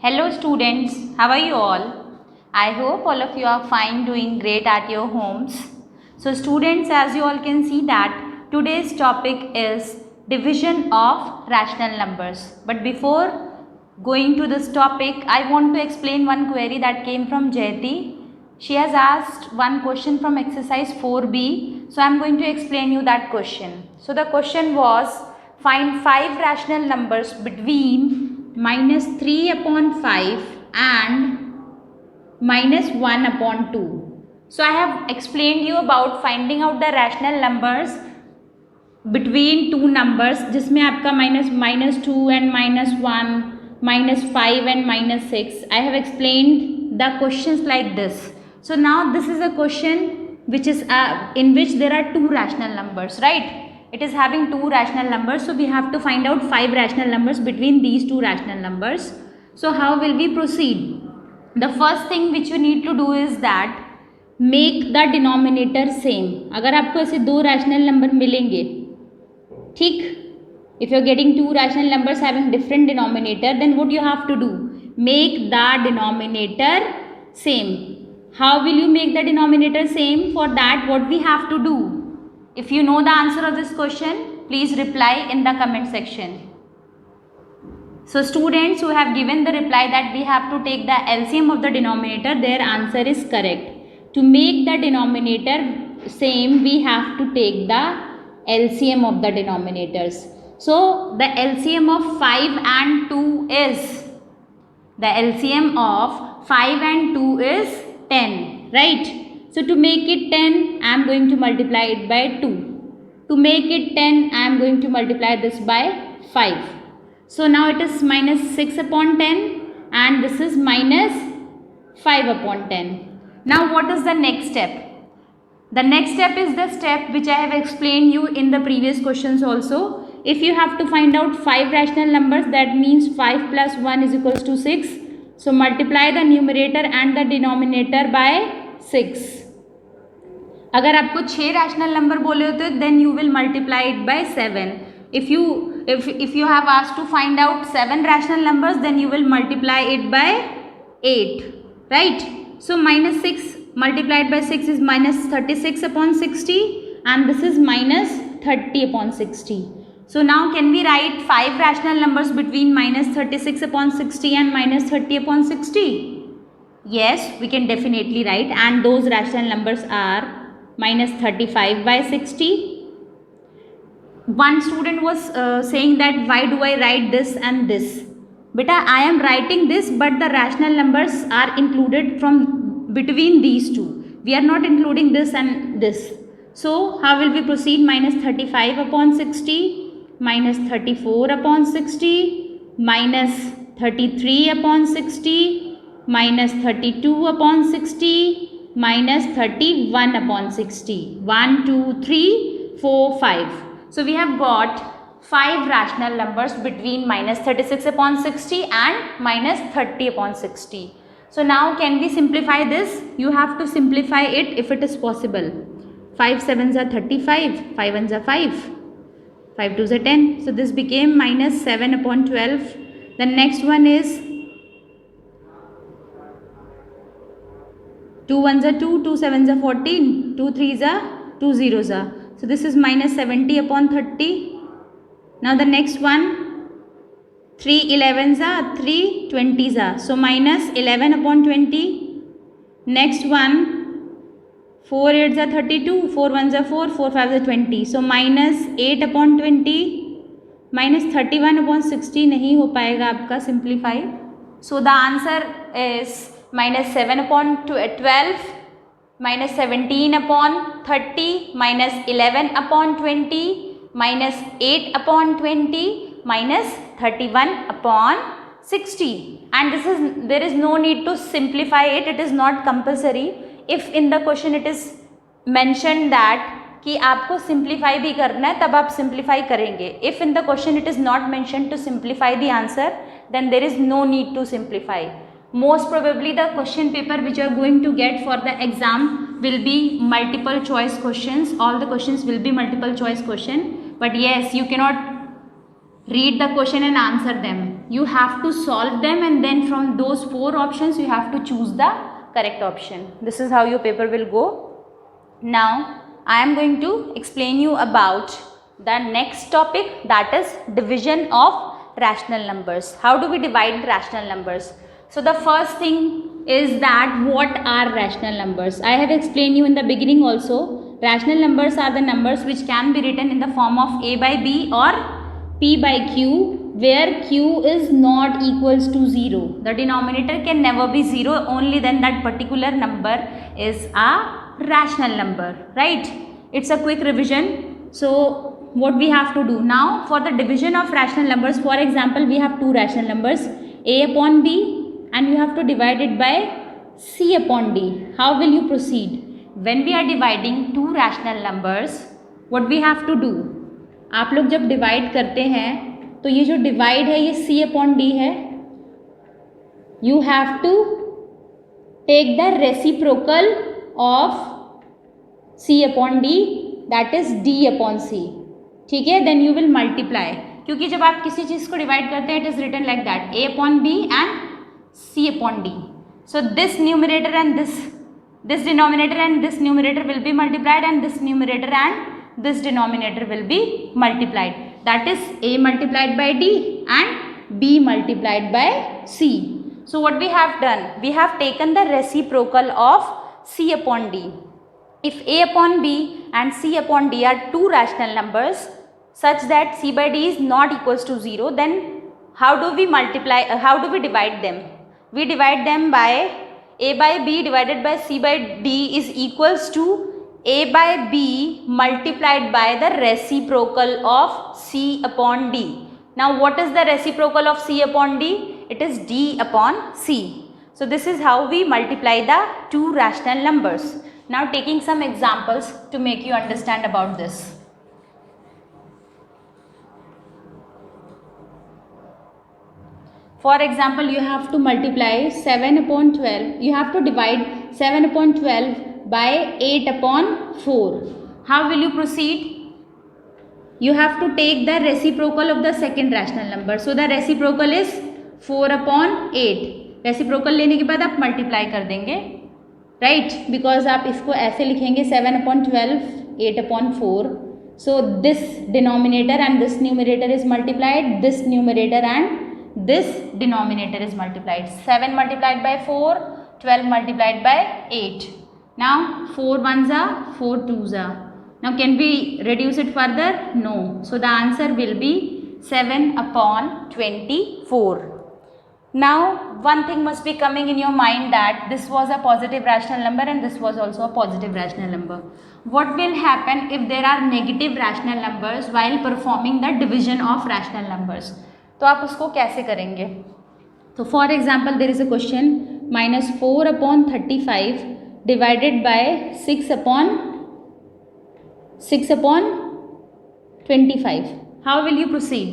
Hello students, how are you all? I hope all of you are fine, doing great at your homes. So students, as you all can see that today's topic is division of rational numbers. But before going to this topic, I want to explain one query that came from Jayati. She has asked one question from exercise 4B. So I am going to explain you that question. So the question was, find 5 rational numbers between minus 3 upon 5 and minus 1 upon 2. So I have explained you about finding out the rational numbers between two numbers जिसमें आपका minus 2 and minus 1, minus 5 and minus 6. I have explained the questions like this. So now this is a question which is in which there are two rational numbers, right? It is having two rational numbers, so we have to find out 5 rational numbers between these two rational numbers. So how will we proceed? The first thing which you need to do is that make the denominator same. अगर आपको ऐसे दो rational number मिलेंगे, ठीक, if you are getting two rational numbers having different denominator, then what you have to do? Make the denominator same. How will you make the denominator same? For that, what we have to do? If you know the answer of this question, please reply in the comment section. So students who have given the reply that we have to take the LCM of the denominator, their answer is correct. To make the denominator same, we have to take the LCM of the denominators. So the LCM of 5 and 2 is, the LCM of 5 and 2 is 10, right? So to make it 10, I am going to multiply it by 2. To make it 10, I am going to multiply this by 5. So now it is minus 6 upon 10 and this is minus 5 upon 10. Now what is the next step? The next step is the step which I have explained you in the previous questions also. If you have to find out 5 rational numbers, that means 5 plus 1 is equals to 6. So multiply the numerator and the denominator by 6. अगर आपको 6 rational number बोले होते then you will multiply it by 7. if you have asked to find out 7 rational numbers, then you will multiply it by 8, right? So minus 6 multiplied by 6 is minus 36 upon 60 and this is minus 30 upon 60. So now can we write 5 rational numbers between minus 36 upon 60 and minus 30 upon 60? Yes, we can definitely write, and those rational numbers are minus 35 by 60. One student was saying that why do I write this and this? Beta, I am writing this, but the rational numbers are included from between these two. We are not including this and this. So how will we proceed? Minus 35 upon 60, minus 34 upon 60, minus 33 upon 60, minus 32 upon 60, minus 31 upon 60. 1, 2, 3, 4, 5. So we have got 5 rational numbers between minus 36 upon 60 and minus 30 upon 60. So now can we simplify this? You have to simplify it if it is possible. 5 7s are 35, 5 1s are 5, 5 2s are 10. So this became minus 7 upon 12. The next one is 2 1s are 2, 2 7s are 14, 2 3s are 2 0s are. So this is minus 70 upon 30. Now the next one, 3 11s are 3 20s are. So minus 11 upon 20. Next one, 4 8s are 32, 4 1s are 4, 4 5s are 20. So minus 8 upon 20, minus 31 upon 60 नहीं हो पाएगा आपका simplify. So the answer is minus 7 upon 12, minus 17 upon 30, minus 11 upon 20, minus 8 upon 20, minus 31 upon 60. And there is no need to simplify it. It is not compulsory. If in the question it is mentioned that कि आपको simplify भी करना है, तब आप simplify करेंगे. If in the question it is not mentioned to simplify the answer, then there is no need to simplify. Most probably the question paper which you are going to get for the exam will be multiple choice questions. All the questions will be multiple choice question. But yes, you cannot read the question and answer them. You have to solve them, and then from those 4 options you have to choose the correct option. This is how your paper will go. Now I am going to explain you about the next topic, that is division of rational numbers. How do we divide rational numbers? So the first thing is that what are rational numbers? I have explained you in the beginning also. Rational numbers are the numbers which can be written in the form of a by b or p by q, where q is not equals to 0. The denominator can never be 0, only then that particular number is a rational number, right? It's a quick revision. So what we have to do now for the division of rational numbers, for example, we have two rational numbers a upon b, and you have to divide it by c upon d. How will you proceed? When we are dividing two rational numbers, what we have to do, आप लोग जब divide करते हैं तो ये जो divide है ये c अपॉन d है. You have to take the reciprocal of c upon d, that is d upon c. ठीक है, देन यू विल मल्टीप्लाई, क्योंकि जब आप किसी चीज़ को डिवाइड करते हैं it is written like that a upon b and c upon d. So this numerator and this denominator and this numerator will be multiplied, and this numerator and this denominator will be multiplied. That is a multiplied by d and b multiplied by c. So what we have done, we have taken the reciprocal of c upon d. If a upon b and c upon d are two rational numbers such that c by d is not equals to 0, then how do we multiply, how do we divide them? We divide them by a by b divided by c by d is equals to a by b multiplied by the reciprocal of c upon d. Now what is the reciprocal of c upon d? It is d upon c. So this is how we multiply the two rational numbers. Now taking some examples to make you understand about this. For example, you have to multiply 7 upon 12. You have to divide 7 upon 12 by 8 upon 4. How will you proceed? You have to take the reciprocal of the second rational number. So the reciprocal is 4 upon 8. Reciprocal लेने के बाद आप multiply कर देंगे, right? Because आप इसको ऐसे लिखेंगे 7 upon 12, 8 upon 4. So this denominator and this numerator is multiplied. This numerator and this denominator is multiplied. 7 multiplied by 4, 12 multiplied by 8. Now 4 ones are 4 twos are. Now can we reduce it further? No. So the answer will be 7 upon 24. Now one thing must be coming in your mind, that this was a positive rational number and this was also a positive rational number. What will happen if there are negative rational numbers while performing the division of rational numbers? तो आप उसको कैसे करेंगे? तो for example there is a question -4 upon 35 divided by 6 upon 25. How will you proceed?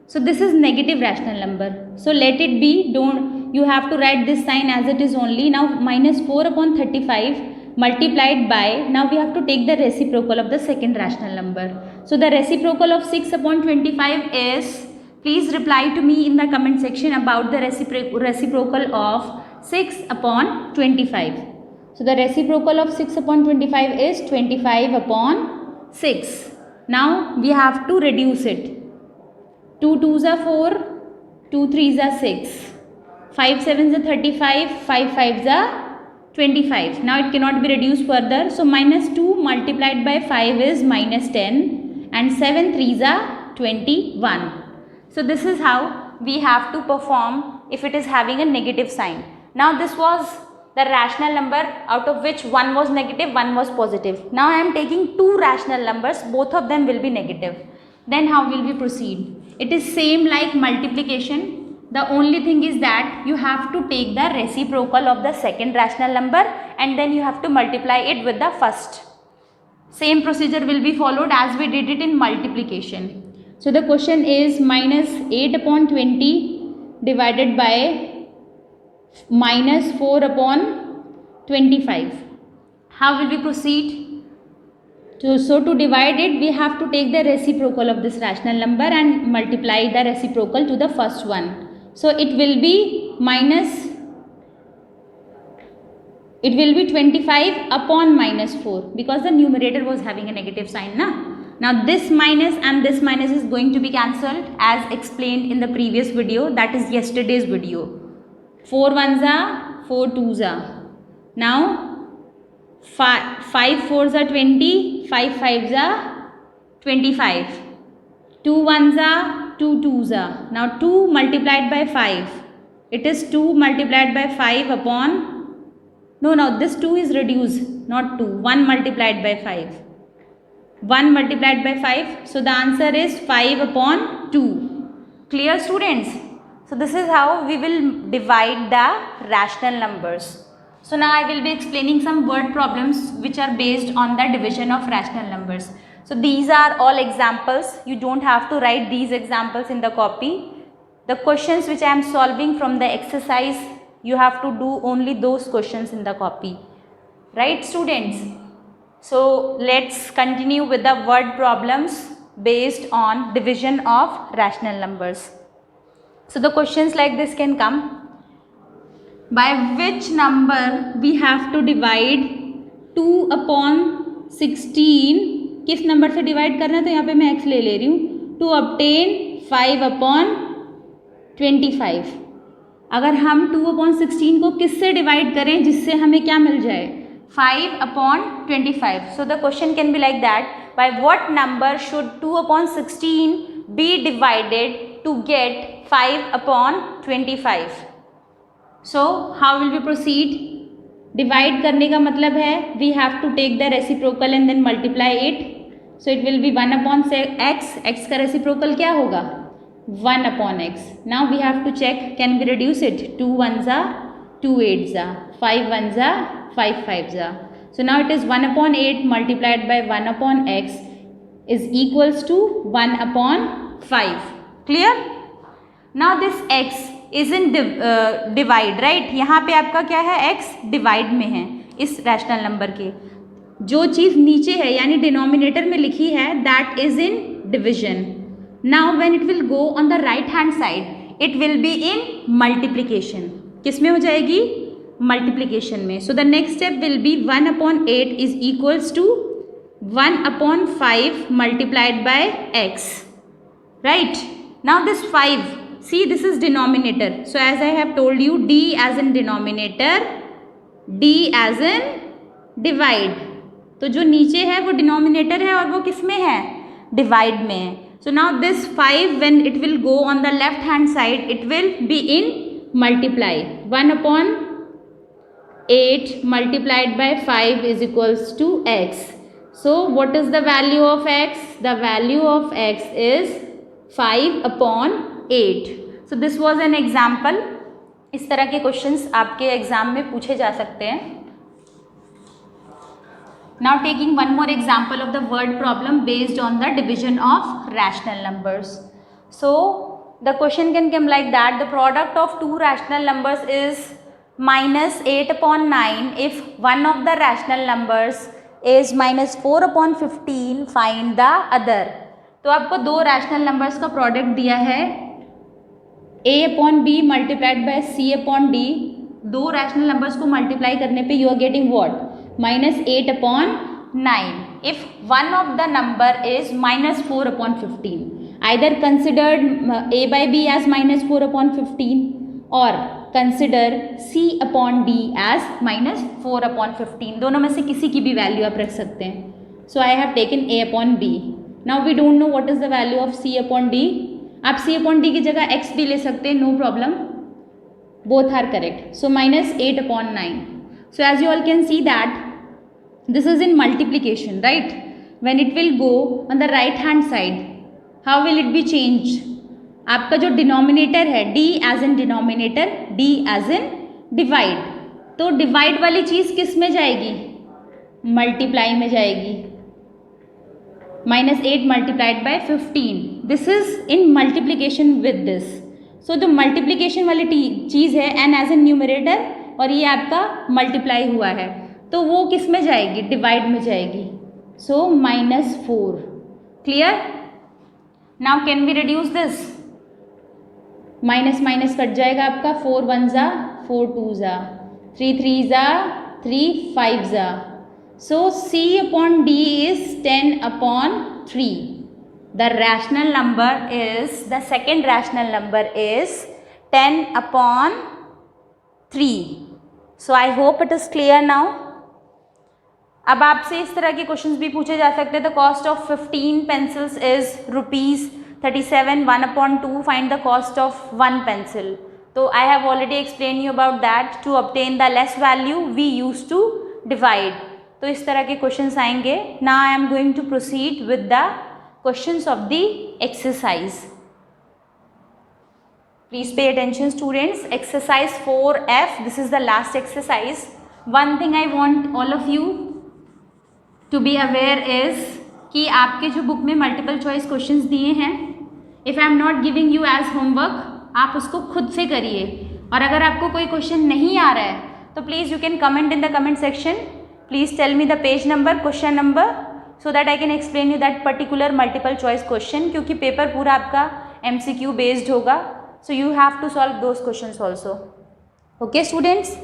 So this is negative rational number. So let it be. Don't, you have to write this sign as it is only. Now -4 upon 35 multiplied by, now we have to take the reciprocal of the second rational number. So the reciprocal of 6 upon 25 is, please reply to me in the comment section about the reciprocal of 6 upon 25. So the reciprocal of 6 upon 25 is 25 upon 6. Now we have to reduce it. 2 2s are 4, 2 3s are 6, 5 7s are 35, 5 5s are 25. Now it cannot be reduced further. So -2 multiplied by 5 is -10, and 7 3s are 21. So this is how we have to perform if it is having a negative sign. Now this was the rational number, out of which one was negative, one was positive. Now I am taking two rational numbers, both of them will be negative. Then how will we proceed? It is same like multiplication. The only thing is that you have to take the reciprocal of the second rational number and then you have to multiply it with the first. Same procedure will be followed as we did it in multiplication. So the question is -8 upon 20 divided by -4 upon 25. How will we proceed? So to divide it, we have to take the reciprocal of this rational number and multiply the reciprocal to the first one. So it will be 25 upon minus 4 because the numerator was having a negative sign, na? Now this minus and this minus is going to be cancelled as explained in the previous video, that is yesterday's video. 4 ones are 4 twos are. Now 5 fours are 20, 5 fives are 25. 2 ones are 2 twos are. Now 2 multiplied by 5. It is 2 multiplied by 5 upon, no, this 2 is reduced, not 2. 1 multiplied by 5. 1 multiplied by 5. So the answer is 5 upon 2. Clear, students? So this is how we will divide the rational numbers. So now I will be explaining some word problems which are based on the division of rational numbers. So these are all examples. You don't have to write these examples in the copy. The questions which I am solving from the exercise, you have to do only those questions in the copy. Right, students? So let's continue with the word problems based on division of rational numbers. So the questions like this can come. By which number we have to divide 2 upon 16? किस number से divide करना है? तो यहाँ पे मैं x ले रही हूँ. To obtain 5 upon 25. अगर हम 2 upon 16 को किससे डिवाइड करें जिससे हमें क्या मिल जाए? 5 upon 25. So the question can be like that. By what number should 2 upon 16 be divided to get 5 upon 25? So how will we proceed? Divide करने का मतलब है we have to take the reciprocal and then multiply it. So it will be 1 upon x. x का reciprocal क्या होगा? 1 upon x. Now we have to check, can we reduce it? 2 ones are 2 eights are, 5 ones are 5 fives are. So now it is 1 upon 8 multiplied by 1 upon x is equals to 1 upon 5. Clear? Now this x is in divide, right? यहाँ पे आपका क्या है? x divide में है इस rational number के. जो चीज़ नीचे है यानी डिनोमिनेटर में लिखी है that is in division. Now when it will go on the right hand side, it will be in multiplication. किस में हो जाएगी? Multiplication में. So the next step will be 1 upon 8 is equals to 1 upon 5 multiplied by x. Right? Now this 5. See, this is denominator. So as I have told you, d as in denominator, d as in divide. तो जो नीचे है वो denominator है और वो किस में है? Divide में है. So now this 5 when it will go on the left hand side, it will be in multiply. 1 upon 8 multiplied by 5 is equals to x. So what is the value of x? The value of x is 5 upon 8. So this was an example. इस तरह के questions आपके exam में पूछे जा सकते हैं. Now taking one more example of the word problem based on the division of rational numbers. So the question can come like that. The product of two rational numbers is minus 8 upon 9 if one of the rational numbers is minus 4 upon 15. Find the other. तो आपको दो rational numbers का product दिया है a upon B multiplied by C upon D. दो rational numbers को multiply करने पे you are getting what? minus 8 upon 9 if one of the number is minus 4 upon 15. Either considered a by b as minus 4 upon 15 or consider c upon d as minus 4 upon 15. दोनों में से किसी की भी value आप रख सकते हैं. So I have taken a upon b. Now we don't know what is the value of c upon d. आप c upon d की जगह x भी ले सकते हैं, no problem. Both are correct. So minus 8 upon 9. So as you all can see that this is in multiplication, right? When it will go on the right hand side, how will it be changed? आपका जो denominator है d as in denominator, d as in divide. तो divide वाली चीज़ किस में जाएगी? Multiply में जाएगी. minus 8 multiplied by 15. This is in multiplication with this. So जो मल्टीप्लिकेशन वाली चीज़ है n as in numerator और ये आपका मल्टीप्लाई हुआ है तो वो किस में जाएगी? डिवाइड में जाएगी. so -4. Clear? Now can we reduce this? Minus minus cut जाएगा आपका, 4 1 ज़ा 4 2 ज़ा 3 3 ज़ा 3 5 ज़ा. So C upon D is 10 upon 3. The rational number is, the second rational number is 10 upon 3. So I hope it is clear now. अब आपसे इस तरह के क्वेश्चंस भी पूछे जा सकते हैं. The cost of 15 pencils is ₹37. 1/2 find the cost of 1 pencil. तो I have already explain you about that. To obtain the less value we use to divide. तो इस तरह के क्वेश्चंस आएंगे. Now I am going to proceed with the questions of the exercise. Please pay attention students. Exercise 4F. This is the last exercise. One thing I want all of you to be aware is कि आपके जो book में multiple choice questions दिए हैं, if I am not giving you as homework, आप उसको खुद से करिए. और अगर आपको कोई क्वेश्चन नहीं आ रहा है तो please you can comment in the comment section. Please tell me the page number, question number, so that I can explain you that particular multiple choice question. क्योंकि पेपर पूरा आपका MCQ बेस्ड होगा, so you have to solve those questions also. Okay students,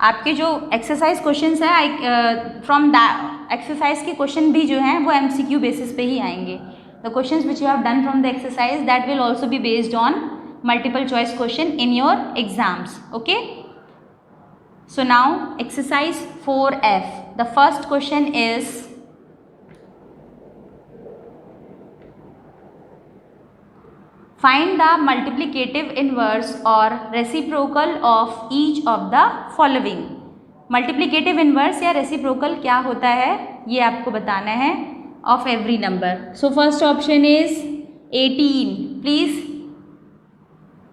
आपके जो exercise questions है, from that exercise के question भी जो हैं वो MCQ बेसिस पे ही आएंगे. The questions which you have done from the exercise that will also be based on multiple choice question in your exams. Okay, so now exercise 4F. The first question is find the multiplicative inverse or reciprocal of each of the following. Multiplicative inverse या reciprocal क्या होता है ये आपको बताना है of every number. So first option is 18. Please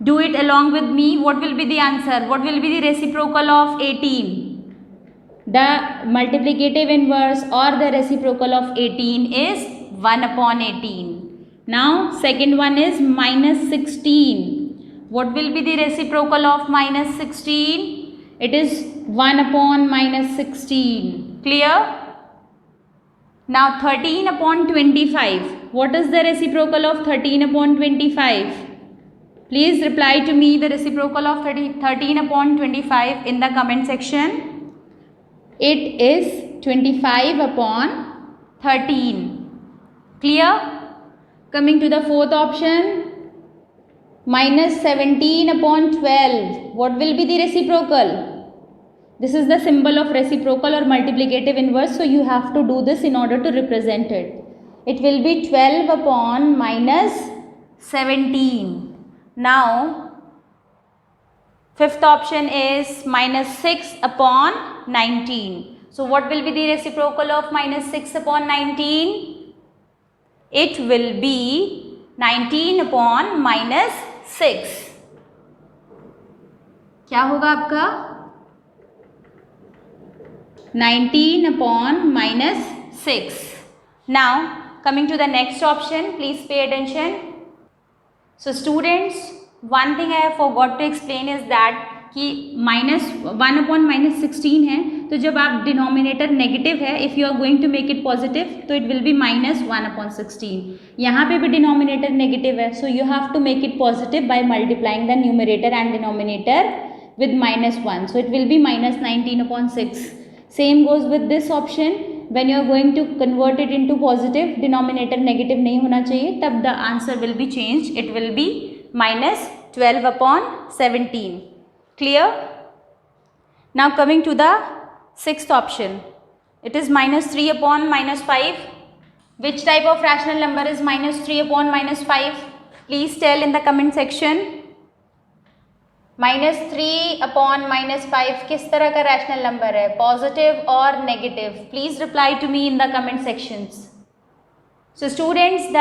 do it along with me. What will be the answer? What will be the reciprocal of 18? The multiplicative inverse or the reciprocal of 18 is 1/18. Now second one is -16. What will be the reciprocal of -16? It is 1/-16. Clear? Now 13/25. What is the reciprocal of 13/25? Please reply to me the reciprocal of 13/25 in the comment section. It is 25/13. Clear? Coming to the fourth option, -17/12. What will be the reciprocal? This is the symbol of reciprocal or multiplicative inverse, so you have to do this in order to represent it. It will be 12/-17. Now fifth option is -6/19. So what will be the reciprocal of -6/19? It will be 19/-6. क्या होगा आपका? 19/-6. Now coming to the next option, please pay attention. So students, one thing I have forgot to explain is that कि -1/-16 है, तो जब आप denominator negative है, if you are going to make it positive तो इट विल बी -1/16. यहाँ पे भी डिनोमिनेटर नेगेटिव है, so you have to make it positive by multiplying the numerator and denominator with -1, so it will be -19/6. Same goes with this option. When you are going to convert it into positive, denominator negative नहीं होना चाहिए, तब the answer will be changed. It will be -12/17. Clear? Now coming to the sixth option, it is -3/-5. Which type of rational number is -3/-5? Please tell in the comment section. -3/-5 किस तरह का rational number है, positive और negative? Please reply to me in the comment sections. So students, the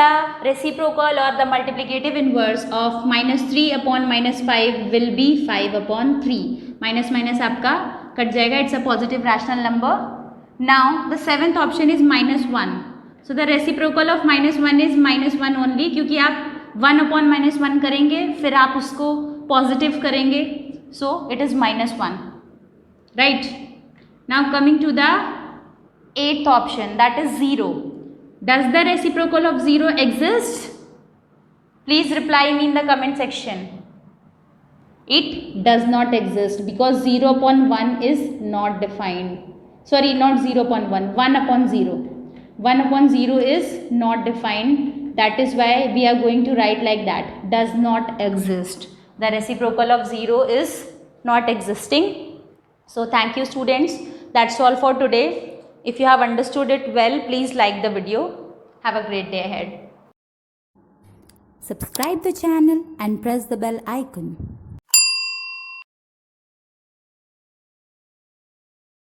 reciprocal और the multiplicative inverse of -3/-5 will be 5/3. Minus minus आपका cut जाएगा, it's a positive rational number. Now the seventh option is -1. So the reciprocal of -1 is -1 only, क्योंकि आप 1/-1 करेंगे, फिर आप उसको positive करेंगे, so it is -1. Right. Now coming to the eighth option, that is 0. Does the reciprocal of 0 exist? Please reply me in the comment section. It does not exist because 0 upon 1 is not defined. Sorry, not 0 upon 1, 1 upon 0. 1 upon 0 is not defined. That is why we are going to write like that. Does not exist. The reciprocal of 0 is not existing. So thank you students. That's all for today. If you have understood it well, please like the video. Have a great day ahead. Subscribe the channel and press the bell icon.